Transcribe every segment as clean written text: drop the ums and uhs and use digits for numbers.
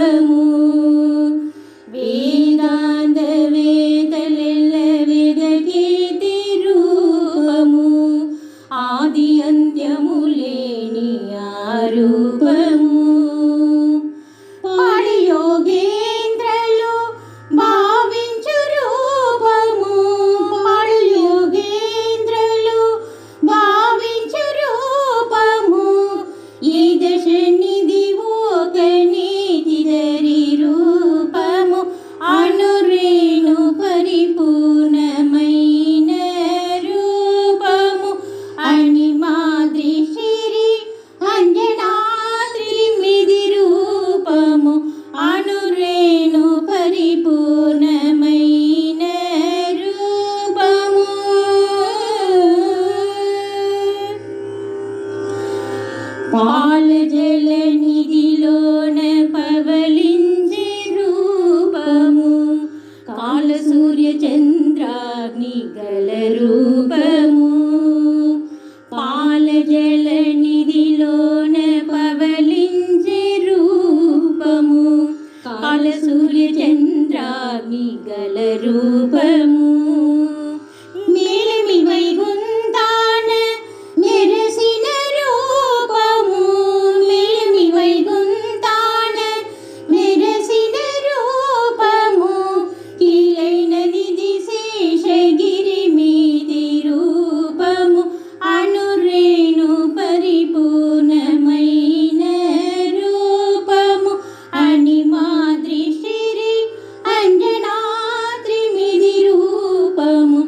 రూపము వేదాంత వేదలెల్ల వేదకీర్తి రూపము ఆది అంత్యము లేని ఆ రూపము పాడి యోగేంద్రలు భావించు రూపము పాడి యోగేంద్రలు భావించు రూపము ఈ దశ నిధి ఒక నీతిధరి రూపము అనురేణు పరిపూర్ణమైన రూపము అణిమాద్రి శ్రీ అంజనాద్రి మిది రూపము అనురేణు పరిపూర్ణమైన రూపము పాల జల నిధిలోన పవలించే రూపము కాల సూర్య చంద్రాగ్ని గల రూపము పాల జల నిధిలోన పవలించే రూపము కాల సూర్య చంద్రాగ్ని గల రూపము మేలిమి వైగుంఠాన మెరసిన రూపము మేలిమి వైగుంఠాన మెరసిన రూపము కీలైనది శేషగిరి మీది రూపము అనురేణు పరిపూర్ణమైన రూపము అణిమాద్రి శ్రీ అంజనాద్రి మిది రూపము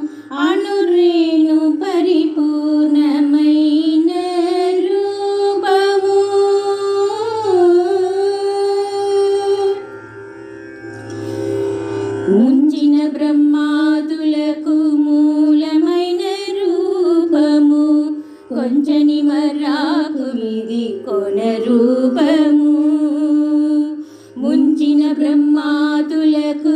అనురేణు పరిపూర్ణమైన రూపము ముంచిన బ్రహ్మాదులకు మూలమైన రూపము కొంచని మర్రాకు మిది కొన రూపము ముంచిన బ్రహ్మాదులకు